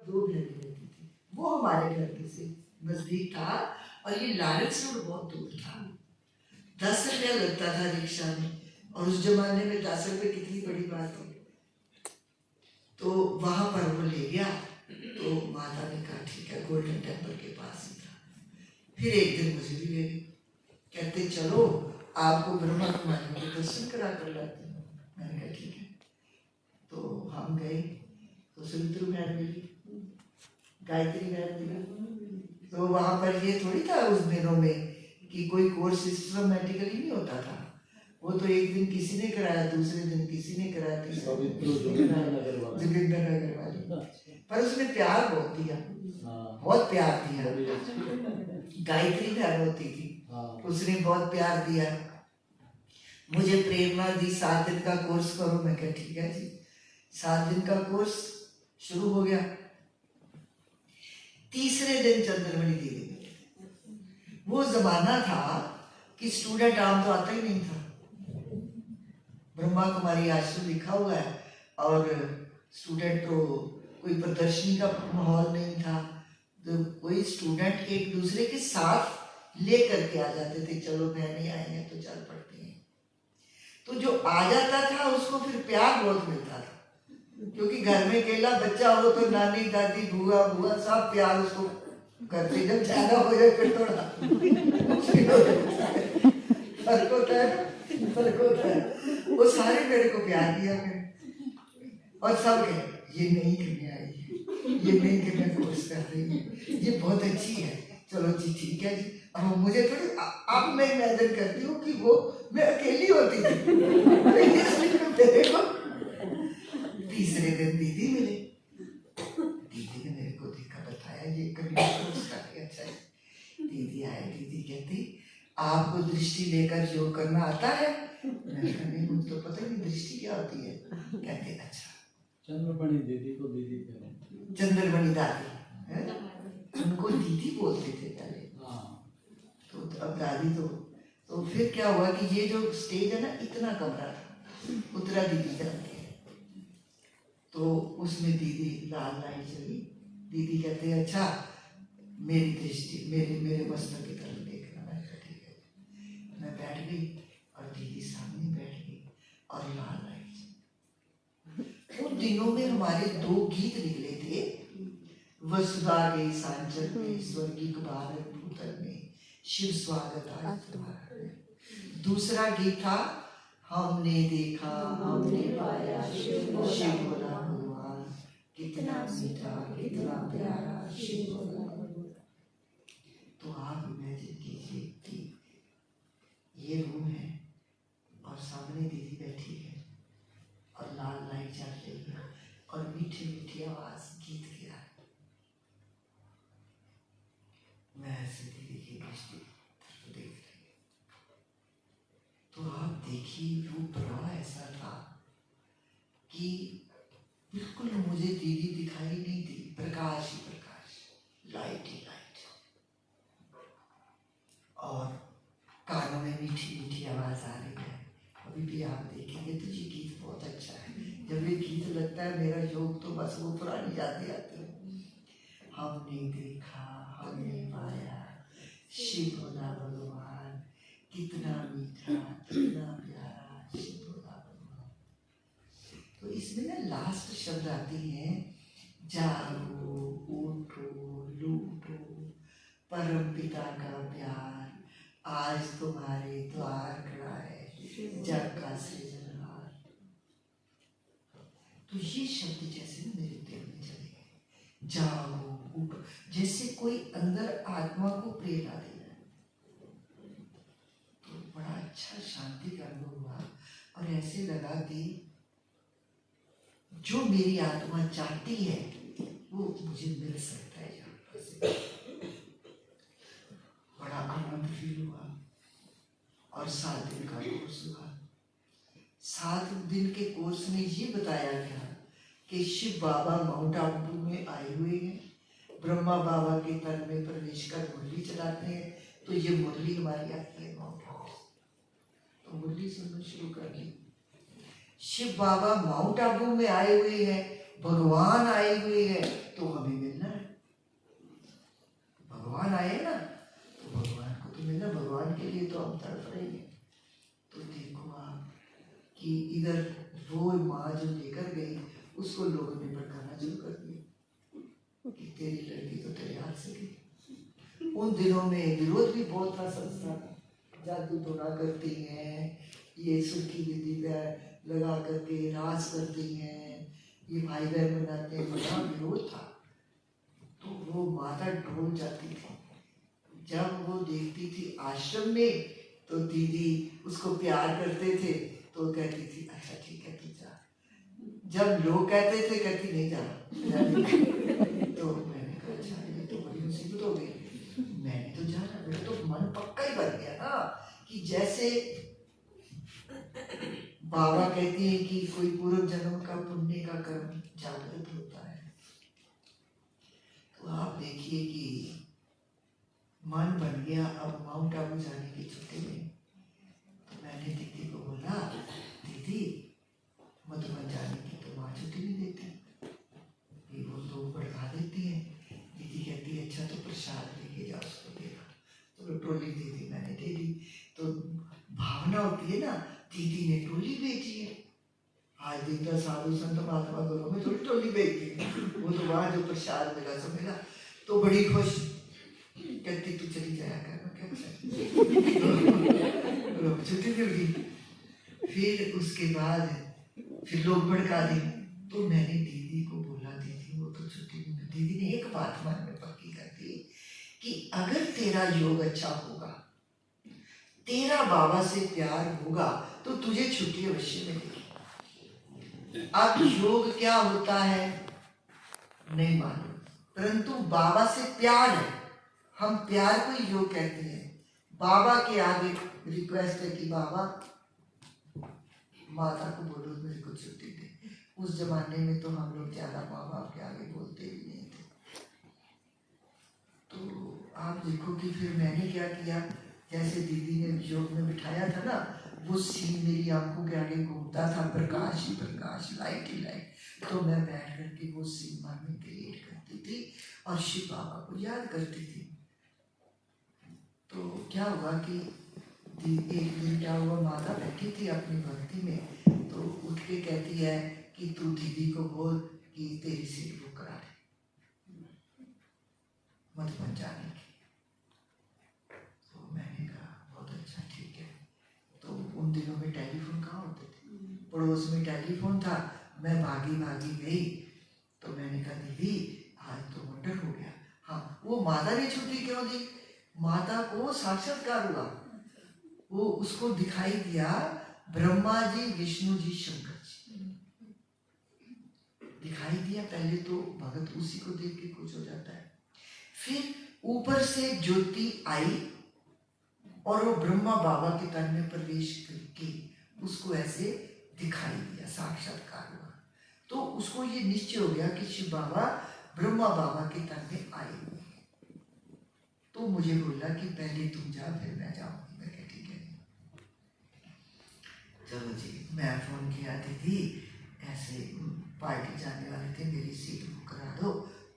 2 बहनें रहती थी। वो हमारे घर में से नजदीक था और ये लारेंस रोड बहुत दूर था। 10 रुपया लगता था रिक्शा में, और उस जमाने में 10 रुपये कितनी बड़ी बात है। तो वहां पर वो ले गया, तो माता ने कहा ठीक है, गोल्डन टेम्पल के पास ही था। फिर एक दिन मुझे भी ले गए, कहते चलो आपको ब्रह्मा कुमारी के दर्शन करा कर लाते हैं। मैंने कहा ठीक है। तो हम गए, तो सुमित्रा मैम मिली, गायत्री मैम मिली। तो वहां पर ये थोड़ी था उस दिनों में कि कोई कोर्स सिस्टमैटिकली नहीं होता था। वो तो एक दिन किसी ने कराया, दूसरे दिन किसी ने कराया, जोगिंदर नगर वाली। पर उसने प्यार बहुत दिया, बहुत प्यार दिया। गायत्री मैम होती थी, उसने बहुत प्यार दिया। मुझे प्रेरणा दी 7 दिन का कोर्स करो। मैं कहा ठीक है जी। 7 दिन का कोर्स शुरू हो गया। तीसरे दिन चंद्रमणि दीदी, वो जमाना था कि स्टूडेंट आम तो आता ही नहीं था। ब्रह्मा कुमारी आश्रम लिखा हुआ है और स्टूडेंट तो कोई प्रदर्शनी का माहौल नहीं था। तो कोई स्टूडेंट एक दूसरे के साथ लेकर के आ जाते थे, चलो बहनें आई हैं तो चल पड़ते हैं। तो जो आ जाता था उसको फिर प्यार बहुत मिलता था, क्योंकि घर में अकेला बच्चा हो तो नानी दादी बुआ बुआ सब प्यार उसको करते। जब ज्यादा हो जाए फिर थोड़ा फर्क होता है, फर्क होता है। वो सारे मेरे को प्यार दिया फिर, और सब कहे ये नहीं करने आई है, ये नहीं करने कोर्स कर रही है, ये बहुत अच्छी है, चलो जी ठीक है जी। अब मुझे थोड़ी अब मैं इमेजिन करती हूँ कि वो मैं अकेली होती थी। मेरे को तीसरे दिन दीदी मिले, दीदी ने मेरे को देखा, बताया ये कन्या कोर्स काफी अच्छा है। दीदी आए, दीदी कहती आपको दृष्टि लेकर योग करना आता है? मैंने कहा नहीं, मुझे तो पता ही नहीं दृष्टि क्या होती है। कहते अच्छा। चंद्रमणि दीदी को दीदी करें, चंद्रमणि दादी है, उनको दीदी बोलते थे पहले। तो अब दादी तो फिर क्या हुआ कि ये जो स्टेज है ना, इतना कमरा था, उत्तरा दीदी जाती है, तो उसमें दीदी लाल लाइट चली। दीदी कहते हैं अच्छा मेरी दृष्टि मेरे मस्तक की तरफ देखना। मैं ठीक है। मैं बैठ गई और दीदी सामने बैठ गई और लाल लाइट। उन दिनों में हमारे 2 गीत निकले थे, वसुधा के सांचल में, स्वर्गीय भारत भूतल में, शिव स्वागत आज तुम्हारा। दूसरा गीत था हमने देखा हमने पाया शिव बोला भगवान, कितना मीठा कितना प्यारा शिव बोला भगवान। तो आप इमेजिन कीजिए कि ये रूम है और सामने दीदी बैठी है और लाल लाइट जल रही है और मीठी मीठी आवाज गीत गा रही है। मैं ऐसे दीदी की दृष्टि देख रही। तो आप देखिए रूप रहा ऐसा था कि बिल्कुल मुझे दीदी दिखाई नहीं दी, प्रकाश ही प्रकाश, लाइट ही लाइट। और कानों में मीठी मीठी आवाज आ रही है। अभी भी आप देखेंगे तो ये गीत बहुत अच्छा है। जब ये गीत लगता है मेरा योग तो बस वो पुरानी यादें आती है। हमने देखा हमने पाया शिव भोला भगवान, कितना मीठा कितना प्यारा शिव भोला भगवान। तो इसमें ना लास्ट शब्द आती है, जागो उठो लूटो परम पिता का प्यार, आज तुम्हारे द्वार खड़ा है जग का सृजनहार। तो ये शब्द जैसे ना मेरे दिल में चले गए, जागो उठो, जैसे कोई अंदर आत्मा को प्रेरणा दे रहा है। तो बड़ा अच्छा शांति का अनुभव हुआ और ऐसे लगा कि जो मेरी आत्मा चाहती है वो मुझे मिल सकता है यहाँ पर। बड़ा आनंद फील हुआ और 7 दिन का कोर्स हुआ। 7 दिन के कोर्स में ये बताया गया कि शिव बाबा माउंट आबू में आए हुए हैं, ब्रह्मा बाबा के तन में प्रवेश कर मुरली चलाते हैं। तो ये मुरली हमारी आती है माउंट आबू, तो मुरली सुनना शुरू कर दी। शिव बाबा माउंट आबू में आए हुए हैं, भगवान आए हुए हैं, तो हमें तेरी लड़की तो तेरे हाथ से गई। उन दिनों में विरोध भी बहुत था संस्था का, जादू टोना करती हैं, ये सुर्खी बिंदी पे लगा करके रास करती हैं, ये भाई बहन बनाते हैं, बड़ा विरोध था। तो वो माता ढोल जाती थी। जब वो देखती थी आश्रम में तो दीदी उसको प्यार करते थे तो कहती थी अच्छा ठीक है तू जा। जब लोग कहते थे कहती नहीं जा। तो मैंने कहा अच्छा ये तो बड़ी मुसीबत हो गई, मैंने तो जाना, मेरा तो मन पक्का ही बन गया ना कि जैसे बाबा कहती है कि कोई पूर्व जन्म का पुण्य का कर्म जागृत होता है। तो आप देखिए कि मन बन गया अब माउंट आबू जाने की छुट्टी में। तो मैंने दीदी को बोला दीदी मधुबन जाने की तो माँ छुट्टी नहीं देती, ये वो तो भड़का देती है। दीदी कहती है अच्छा तो प्रसाद लेके जाओ उसको देना। तो ट्रॉली दे दी, मैंने दे दी। तो भावना होती है ना, दीदी ने ट्रॉली भेजी है। आज दिन का साधु संत महात्मा घरों में थोड़ी ट्रॉली भेजती है, वो तो वहाँ जो प्रसाद मिला सब मिला। तो बड़ी खुश कहती तू चली जाया कर, छुट्टी मिल गई। फिर उसके बाद फिर लोग भड़का दी। तो मैंने दीदी को बोला दीदी वो तो छुट्टी नहीं। दीदी ने एक बात मन में पक्की कर दी कि अगर तेरा योग अच्छा होगा, तेरा बाबा से प्यार होगा तो तुझे छुट्टी अवश्य मिलेगी। अब योग क्या होता है नहीं मालूम, परंतु बाबा से प्यार है, हम प्यार को ही योग कहते हैं। बाबा के आगे रिक्वेस्ट है कि बाबा माता को बोलो मेरे को छुट्टी दे। उस जमाने में तो हम लोग ज्यादा माँ बाप के आगे बोलते भी नहीं थे। तो आप देखो कि फिर मैंने क्या किया, जैसे दीदी ने योग में बिठाया था ना, वो सीन मेरी आंखों के आगे घूमता था, प्रकाश ही प्रकाश, लाइट ही लाइट। तो मैं बैठ करके वो सीन मन में क्रिएट करती थी और शिव बाबा को याद करती थी। तो क्या हुआ कि एक दिन क्या हुआ, माता बैठी थी अपनी भक्ति में, तो उठ के कहती है कि तू दीदी को बोल कि तेरी सीट बुक करा दे मधुबन जाने की। तो मैंने कहा बहुत अच्छा ठीक है। तो उन दिनों में टेलीफोन कहाँ होते थे, पड़ोस में टेलीफोन था। मैं भागी भागी गई। तो मैंने कहा दीदी आज तो वंडर हो गया। हाँ, वो माता ने छुट्टी क्यों दी, माता को साक्षात्कार हुआ, वो उसको दिखाई दिया ब्रह्मा जी, विष्णु जी, शंकर जी दिखाई दिया। पहले तो भगत उसी को देख के कुछ हो जाता है, फिर ऊपर से ज्योति आई और वो ब्रह्मा बाबा के तन में प्रवेश करके उसको ऐसे दिखाई दिया, साक्षात्कार हुआ। तो उसको ये निश्चय हो गया कि शिव बाबा ब्रह्मा बाबा के तन में आए हुए। तो मुझे बोला कि पहले तुम जा फिर मैं जाऊंगी। मैं कहा ठीक है चलो जी। मैं फोन किया दीदी ऐसे पार्टी जाने वाले थे, मेरी सीट बुक करा दो,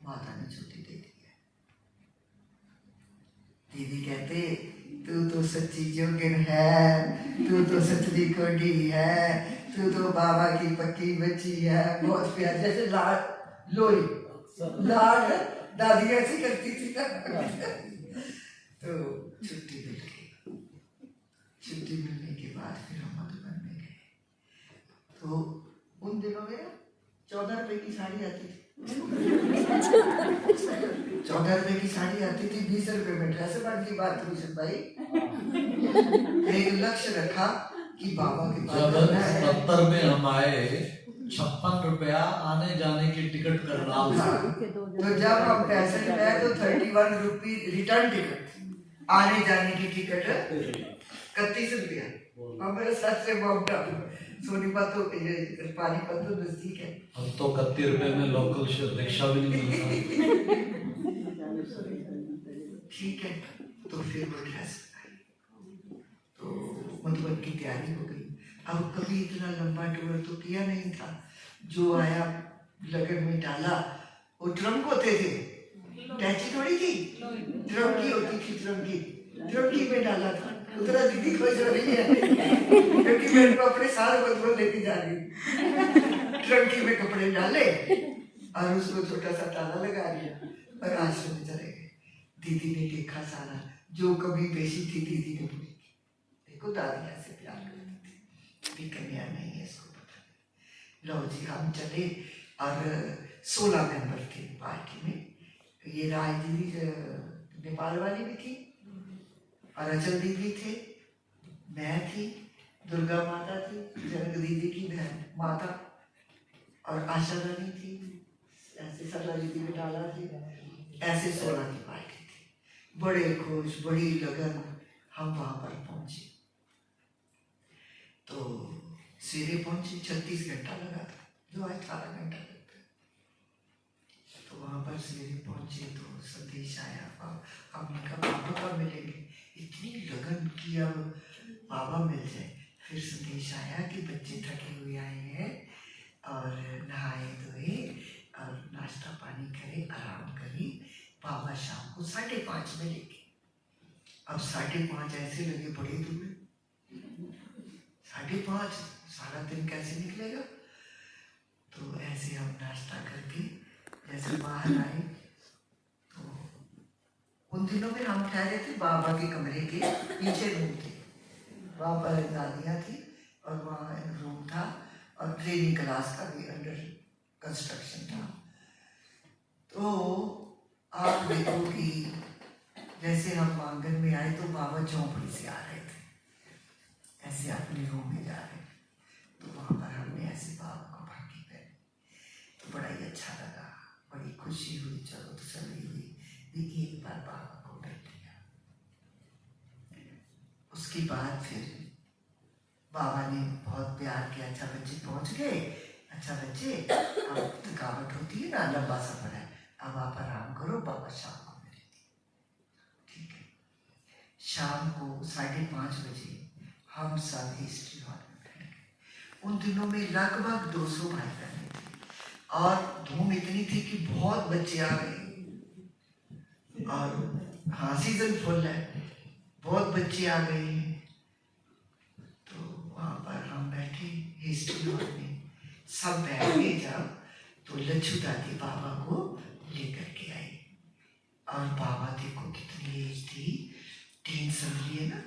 माता ने छुट्टी दे दी है। दीदी कहते तू तो सच्ची जोगिन है, तू तो सतरी कोडी है, तू तो बाबा की पक्की बच्ची है, बहुत प्यार, जैसे लाड लोई लाड दादी ऐसी करती थी ना। तो छुट्टी मिल गई। छुट्टी मिलने के बाद फिर हम मधुबन में गए। तो उन दिनों में 14 रुपए की साड़ी आती थी। 14 रुपए की साड़ी आती थी, 20 रुपए में ड्रेस बनती। बात हुई भाई, एक लक्ष्य रखा कि बाबा के पास जब 70 में हम आए 56 रुपया आने जाने की टिकट करना था। तो जब हम पैसे गए तो 31 रुपी रिटर्न टिकट, आने जाने की टिकट 31 रुपया। और मेरे साथ से माउंट आबू सोनीपत तो पानीपत तो नजदीक है। हम तो 31 रुपए में लोकल रिक्शा भी नहीं मिलता। ठीक है, तो फिर वो ड्रेस तो मधुबन की तैयारी हो गई। अब कभी इतना लंबा टूर तो किया नहीं था। जो आया लगन में डाला, वो ट्रंक होते थे, टैची थोड़ी थी, ट्रंकी होती थी, ट्रंकी में डाला था। उतना दीदी खुश हो रही है क्योंकि मैं अपने सारे मधुबन लेके जा रही हूँ। ट्रंकी में कपड़े डाले और उसको छोटा सा ताला लगा दिया और आश्रम में चले गए। दीदी ने देखा सारा जो कभी पेशी थी दीदी ने पूरी की। देखो दादी ऐसे प्यार करती थी, भी कन्या नहीं है इसको पता नहीं। लो जी हम चले और 16 मेंबर थे पार्टी में। ये राय दीदी नेपाल वाली भी थी, अरुचल दीदी थे, मैं थी, दुर्गा माता थी, जनक दीदी की बहन माता, और आशा रानी थी, ऐसे सरला दीदी बिटाला थी, ऐसे 16 की पार्टी थी। बड़े खुश, बड़ी लगन हम वहां पर पहुंचे। तो सवेरे पहुंचे, 36 घंटा लगा था, जो आज 18 घंटा लगता है। तो वहां पर सवेरे पहुंचे तो संदेश आया, हमने कहा बाबा कब मिलेंगे, इतनी लगन की अब बाबा मिल जाए। फिर संदेश आया कि बच्चे थके हुए आए हैं और नहाए धोए और नाश्ता पानी करे, आराम करे, बाबा शाम को 5:30 मिलेंगे। अब 5:30 ऐसे लगे बड़े दूर, 5:30 सारा दिन कैसे निकलेगा। तो ऐसे हम नाश्ता करके जैसे बाहर आए तो उन दिनों में हम ठहरे थे बाबा के कमरे के पीछे रूम थे। वहाँ पर दादियाँ थी और वहाँ रूम था और ट्रेनिंग क्लास का भी अंडर कंस्ट्रक्शन था। तो आप देखो कि जैसे हम आंगन में आए तो बाबा झोंपड़ी से आ रहे थे, ऐसे अपने रूम में जा रहे थे। तो वहाँ पर हमने ऐसे बाबा को भागी पहनी, तो बड़ा ही अच्छा लगा, बड़ी खुशी हुई, चलो तसल्ली हुई भी एक बार बाबा को देख लिया। उसके बाद फिर बाबा ने बहुत प्यार किया, अच्छा बच्चे पहुंच गए, अच्छा बच्चे अब थकावट होती है ना, लंबा सफर है, अब आप आराम करो, बाबा शाम को मिलेंगे। ठीक है, शाम को 5:30 बजे हम सब हिस्ट्री हॉल में बैठ गए। उन दिनों में लगभग 200 भाई बहनें थे और धूम इतनी थी कि बहुत बच्चे आ गए। और हाँ सीजन फुल है, बहुत बच्चे आ गए हैं। तो वहाँ पर हम बैठे हिस्ट्री हॉल में, सब बैठ गए जब, तो लच्छू दादी बाबा को लेकर के आई। और बाबा देखो कितनी एज थी, 3 संगली है ना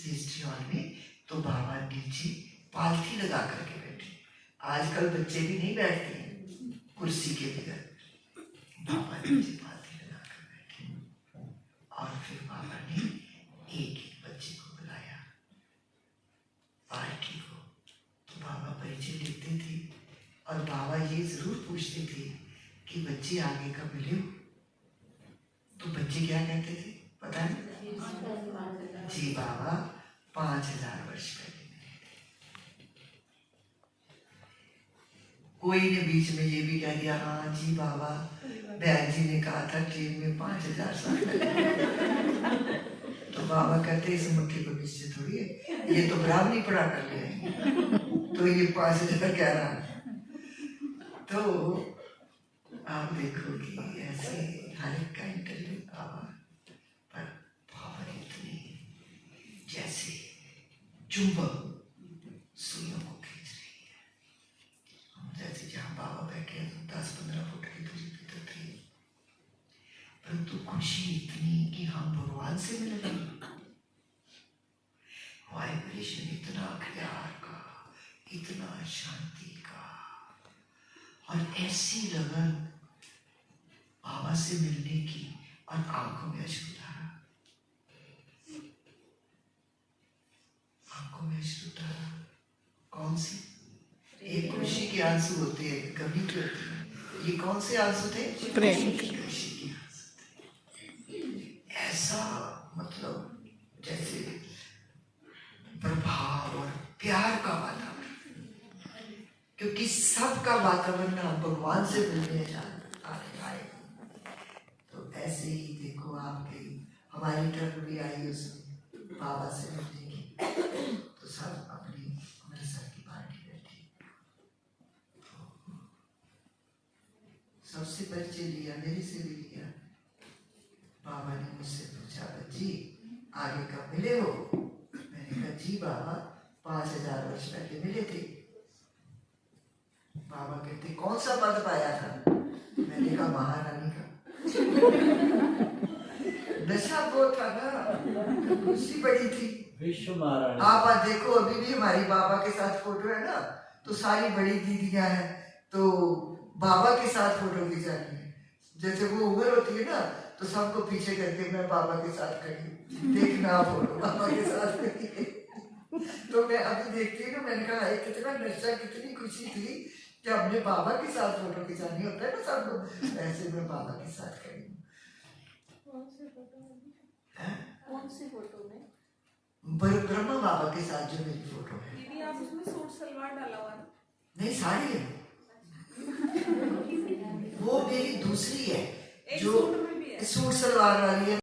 हिस्ट्री हॉल में, तो बाबा नीचे पालथी लगा करके बैठे। आजकल बच्चे भी नहीं बैठते हैं कुर्सी के बगैर, बाबा नीचे पालथी लगा कर बैठे। और फिर बाबा ने एक एक बच्चे को बुलाया, पार्टी को। तो बाबा परिचय लेते थे और बाबा ये जरूर पूछते थे कि बच्चे आगे कब मिले हो। तो बच्चे क्या कहते थे पता है? जी बाबा 5000 वर्ष पहले मिले थे। कोई ने बीच में ये भी कह दिया, हाँ जी बाबा बहन जी ने कहा था ट्रेन में 5000 साल पहले। तो बाबा कहते इस मुट्ठी को निश्चित थोड़ी है, ये तो ब्राह्मणी पढ़ा कर ले आएंगे, तो ये 5000 कह रहा है। तो आप देखो कि ऐसे हर एक का इंटरव्यू बाबा पर पावर इतनी जैसे चुंबक सुइयों को खींच रही है। हम जैसे जहाँ बाबा बैठे हैं तो 10-15 फुट की दूरी पे तो थी, परंतु खुशी इतनी कि हम भगवान से मिल रहे हैं। वाइब्रेशन इतना प्यार का, इतना शांति का, और ऐसी लगन बाबा से मिलने की, और आंखों में अश्रुधारा, आंखों में अश्रुधारा। कौन सी? एक खुशी के आंसू होते हैं, कभी भी होते हैं। ये कौन से आंसू थे? प्रेम खुशी के आंसू थे। ऐसा मतलब जैसे प्रभाव और प्यार का वातावरण, क्योंकि सबका वातावरण हम भगवान से मिलने आए। तो ऐसे ही देखो आपके हमारी टर्न भी आई उसमें बाबा से मिलने की, तो सब अपनी अमृतसर की पार्टी बैठी। तो सबसे परिचय लिया, मेरे से भी लिया। बाबा ने मुझसे पूछा, बच्ची आगे कब मिले हो? मैंने कहा जी बाबा 5000 वर्ष पहले मिले थे। बाबा कहते कौन सा पद पाया था? मैंने कहा महारानी का नशा वो था ना, खुशी बड़ी थी। विश्व महारानी। आप आज देखो अभी भी हमारी बाबा के साथ फोटो है ना, तो सारी बड़ी दीदियां हैं तो बाबा के साथ फोटो खिंचानी है। जैसे वो उम्र होती है ना तो सबको पीछे करके मैं बाबा के साथ खड़ी हूँ, देखना फोटो बाबा के साथ खड़ी है। तो मैं अभी देखती हूँ ना, मैंने कहा एक कितना नशा, कितनी खुशी थी कि अपने बाबा के साथ फोटो खिंचानी होता है ना सबको, ऐसे मैं बाबा के साथ खड़ी हूँ। कौन सी फोटो में? ब्रह्मा बाबा के साथ जो मेरी फोटो है। दीदी आप उसमें सूट सलवार डाला हुआ है? नहीं, साड़ी है वो मेरी दूसरी है एक जो सूट में भी है। सूट सलवार वाली है।